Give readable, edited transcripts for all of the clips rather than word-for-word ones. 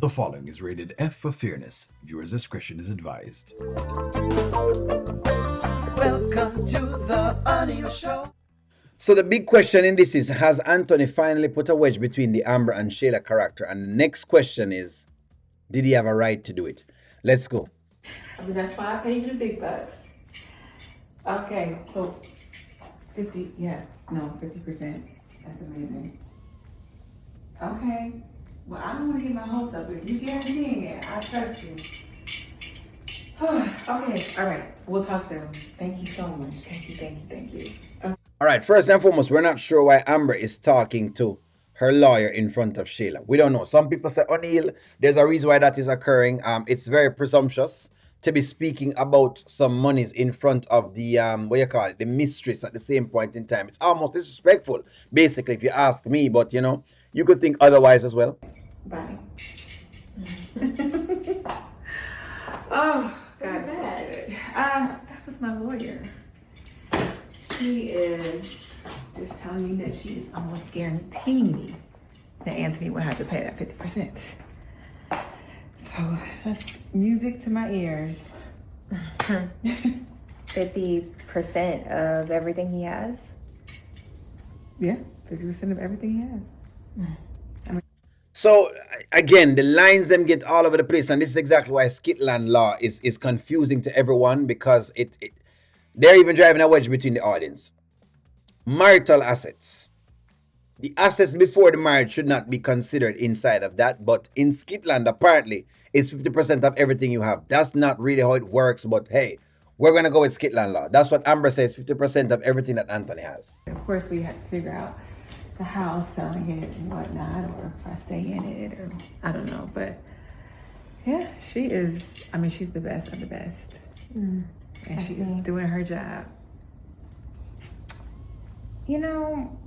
The following is rated F for fairness. Viewers' discretion is advised. Welcome to the Audio Show. So the big question in this is, has Anthony finally put a wedge between the Amber and Shayla character? And the next question is, did he have a right to do it? Let's go. I mean, that's why I pay you the big bucks. Okay, so 50%. That's amazing. Okay. Well, I don't want to get my hopes up. If you guaranteeing it, I trust you. Okay, all right. We'll talk soon. Thank you so much. Thank you. All right, first and foremost, we're not sure why Amber is talking to her lawyer in front of Shayla. We don't know. Some people say, O'Neill, there's a reason why that is occurring. It's very presumptuous to be speaking about some monies in front of the the mistress at the same point in time. It's almost disrespectful, basically, if you ask me. But you could think otherwise as well. Bye. Oh, God, so that? good. That was my lawyer. She is just telling me that she is almost guaranteeing me that Anthony will have to pay that 50%. So that's music to my ears. 50% of everything he has? Yeah, 50% of everything he has. So again, the lines them get all over the place, and this is exactly why Skitland law is confusing to everyone, because they're even driving a wedge between the audience. Marital assets. The assets before the marriage should not be considered inside of that, but in Skitland, apparently, it's 50% of everything you have. That's not really how it works, but hey, we're going to go with Skitland law. That's what Amber says, 50% of everything that Anthony has. Of course, we have to figure out the house, selling it and whatnot, or if I stay in it, or I don't know. But yeah, she's the best of the best. And she's doing her job. You know,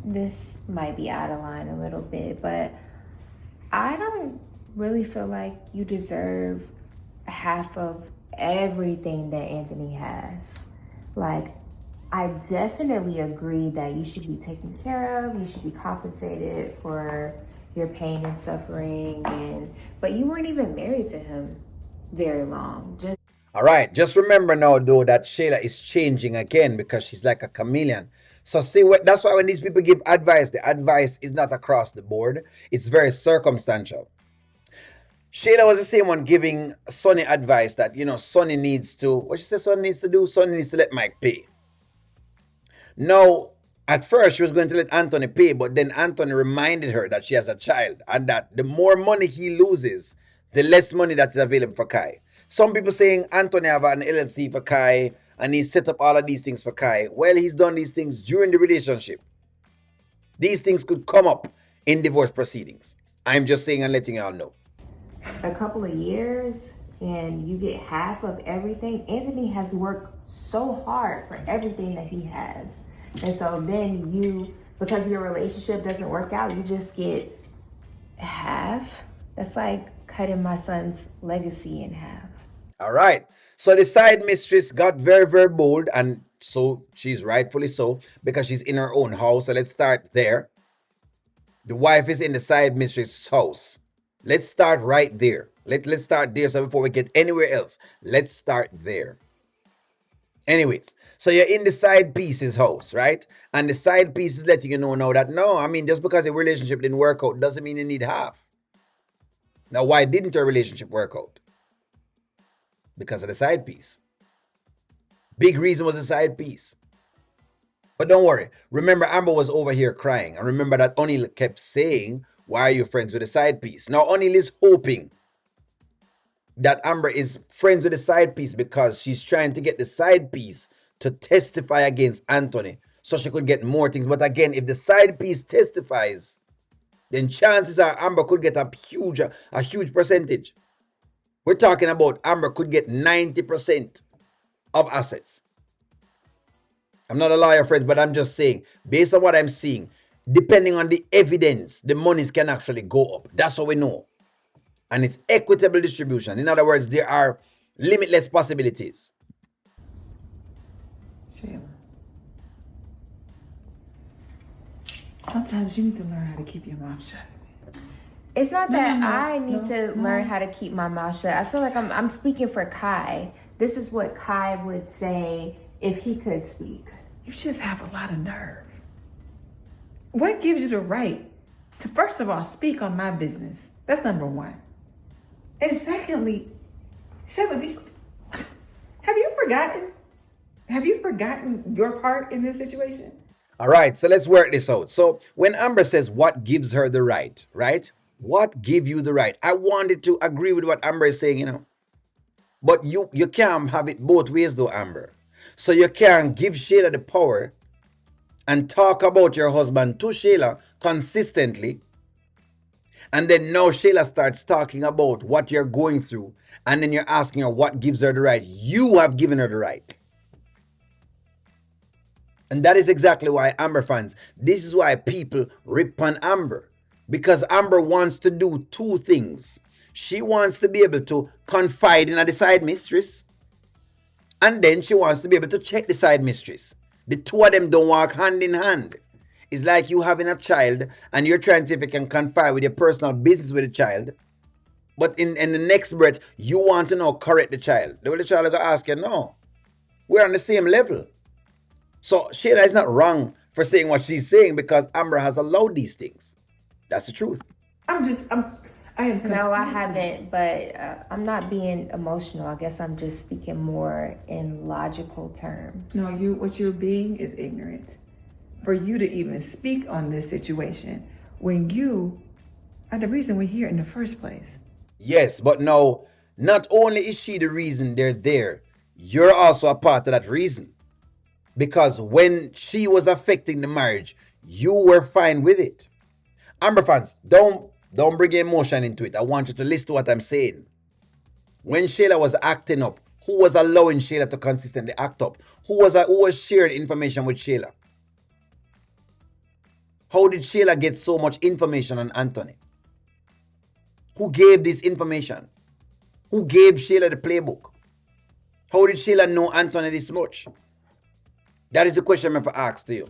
this might be out of line a little bit, but I don't really feel like you deserve half of everything that Anthony has. Like, I definitely agree that you should be taken care of, you should be compensated for your pain and suffering, but you weren't even married to him very long. All right, just remember now, though, that Shayla is changing again because she's like a chameleon. So see, that's why when these people give advice, the advice is not across the board. It's very circumstantial. Shayla was the same one giving Sonny advice that, Sonny needs to, what she said Sonny needs to do? Sonny needs to let Mike pay. Now, at first, she was going to let Anthony pay, but then Anthony reminded her that she has a child and that the more money he loses, the less money that is available for Kai. Some people saying Anthony have an LLC for Kai and he set up all of these things for Kai. Well, he's done these things during the relationship. These things could come up in divorce proceedings. I'm just saying and letting y'all know. A couple of years and you get half of everything. Anthony has worked so hard for everything that he has. And so then because your relationship doesn't work out, you just get half. That's like cutting my son's legacy in half. All right. So the side mistress got very, very bold, and so she's rightfully so, because she's in her own house. So let's start there. The wife is in the side mistress' house. Let's start right there. Let's start there. So before we get anywhere else, let's start there. Anyways, so you're in the side piece's house, right? And the side piece is letting you know now that just because a relationship didn't work out doesn't mean you need half. Now, why didn't your relationship work out? Because of the side piece. Big reason was the side piece. But don't worry. Remember, Amber was over here crying. And remember that O'Neill kept saying, why are you friends with the side piece? Now, O'Neill is hoping that Amber is friends with the side piece because she's trying to get the side piece to testify against Anthony so she could get more things. But again, if the side piece testifies, then chances are Amber could get a huge percentage. We're talking about Amber could get 90% of assets. I'm not a lawyer, friends, but I'm just saying, based on what I'm seeing, depending on the evidence, the monies can actually go up. That's what we know. And it's equitable distribution. In other words, there are limitless possibilities. Shayla, sometimes you need to learn how to keep your mouth shut. It's not No, that no, no, I need no, to no. learn how to keep my mouth shut. I feel like I'm speaking for Kai. This is what Kai would say if he could speak. You just have a lot of nerve. What gives you the right to, first of all, speak on my business? That's number one. And secondly, Shayla, have you forgotten? Have you forgotten your part in this situation? All right, so let's work this out. So when Amber says what gives her the right, right? What give you the right? I wanted to agree with what Amber is saying, But you can't have it both ways though, Amber. So you can't give Shayla the power and talk about your husband to Shayla consistently. And then now Shayla starts talking about what you're going through. And then you're asking her what gives her the right. You have given her the right. And that is exactly why, Amber fans, this is why people rip on Amber. Because Amber wants to do two things. She wants to be able to confide in the side mistress. And then she wants to be able to check the side mistress. The two of them don't walk hand in hand. It's like you having a child and you're trying to see if you can confide with your personal business with the child. But in the next breath, you want to now correct the child. The child will go ask you, no, we're on the same level. So Shayla is not wrong for saying what she's saying because Amber has allowed these things. That's the truth. I am. No, I haven't, but I'm not being emotional. I guess I'm just speaking more in logical terms. No, what you're being is ignorant. For you to even speak on this situation when you are the reason we're here in the first place. Yes, but no, not only is she the reason they're there, you're also a part of that reason. Because when she was affecting the marriage, you were fine with it. Amber fans, don't bring emotion into it. I want you to listen to what I'm saying. When Shayla was acting up, who was allowing Shayla to consistently act up? Who was sharing information with Shayla? How did Shayla get so much information on Anthony? Who gave this information? Who gave Shayla the playbook? How did Shayla know Anthony this much? That is the question I'm going to ask to you.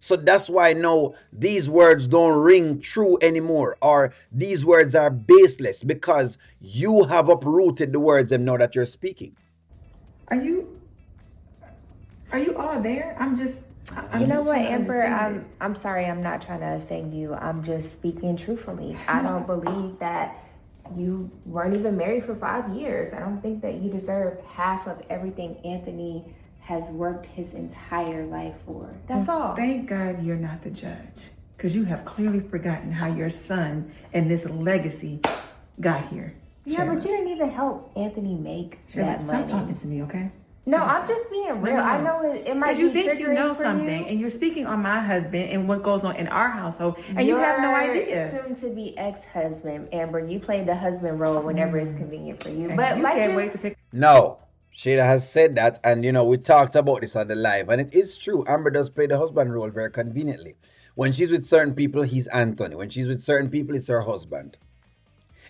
So that's why now these words don't ring true anymore, or these words are baseless because you have uprooted the words and now that you're speaking. Are you all there? I'm You know just what, trying to Amber? understand it. I'm sorry. I'm not trying to offend you. I'm just speaking truthfully. I don't believe that you weren't even married for 5 years. I don't think that you deserve half of everything Anthony has worked his entire life for. That's all. Thank God you're not the judge, because you have clearly forgotten how your son and this legacy got here. Yeah, Shayla. but you didn't even help Anthony make Shayla, that stop money. talking to me, okay? No, I'm just being real. I know it might Because be you think you triggering know for something, you. and you're speaking on my husband and what goes on in our household, and you have no idea. Soon-to-be ex-husband, Amber, you play the husband role whenever it's convenient for you. And But you like can't this, wait to pick. No, Shayla has said that, and we talked about this on the live, and it is true. Amber does play the husband role very conveniently. When she's with certain people, he's Anthony. When she's with certain people, it's her husband.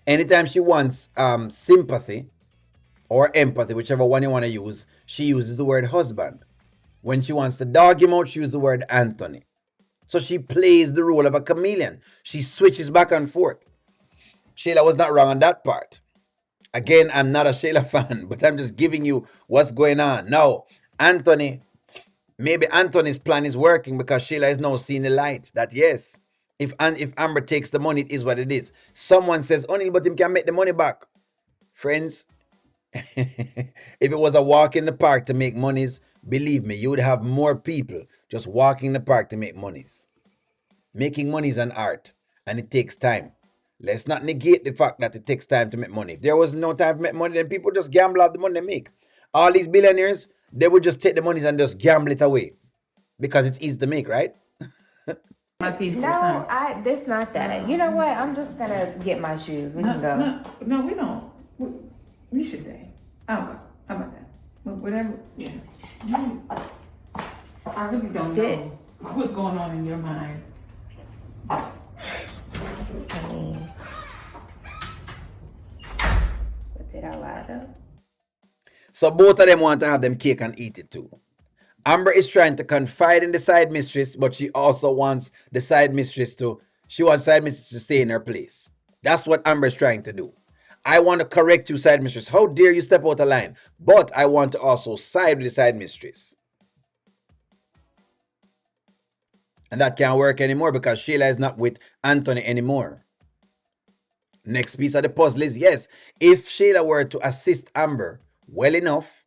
Anytime she wants sympathy or empathy, whichever one you want to use, she uses the word husband. When she wants to dog him out, she uses the word Anthony. So she plays the role of a chameleon. She switches back and forth. Shayla was not wrong on that part. Again, I'm not a Shayla fan, but I'm just giving you what's going on. Now, maybe Anthony's plan is working because Shayla is now seeing the light that yes, if Amber takes the money, it is what it is. Someone says, only but him can make the money back. Friends, if it was a walk in the park to make monies, believe me, you would have more people just walking in the park to make monies. Making money is an art, and it takes time. Let's not negate the fact that it takes time to make money. If there was no time to make money, then people just gamble out the money they make. All these billionaires, they would just take the monies and just gamble it away because it's easy to make, right? My pieces, no, this not that. You know what? I'm just gonna get my shoes. We can go. No, we don't. We should stay. I'll go. How about that? Whatever. Yeah. I really don't know what's going on in your mind. I mean, what's it out loud though? So both of them want to have them cake and eat it too. Amber is trying to confide in the side mistress, but she also wants the side mistress to stay in her place. That's what Amber is trying to do. I want to correct you, side mistress. How dare you step out of line? But I want to also side with the side mistress. And that can't work anymore because Shayla is not with Anthony anymore. Next piece of the puzzle is yes, if Shayla were to assist Amber well enough,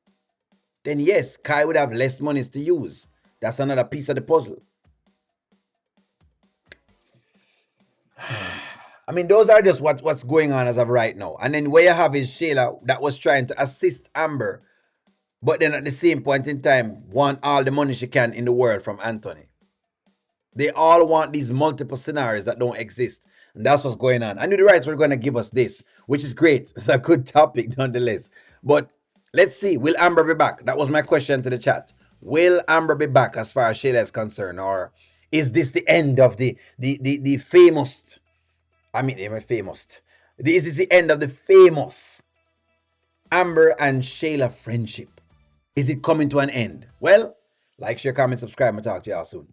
then yes, Kai would have less monies to use. That's another piece of the puzzle. I mean, those are just what's going on as of right now. And then where you have is Shayla that was trying to assist Amber, but then at the same point in time, want all the money she can in the world from Anthony. They all want these multiple scenarios that don't exist. And that's what's going on. I knew the rights were going to give us this, which is great. It's a good topic nonetheless. But let's see. Will Amber be back? That was my question to the chat. Will Amber be back as far as Shayla is concerned? Or is this the end of the famous? I mean, even famous. This is the end of the famous Amber and Shayla friendship. Is it coming to an end? Well, like, share, comment, subscribe, and talk to y'all soon.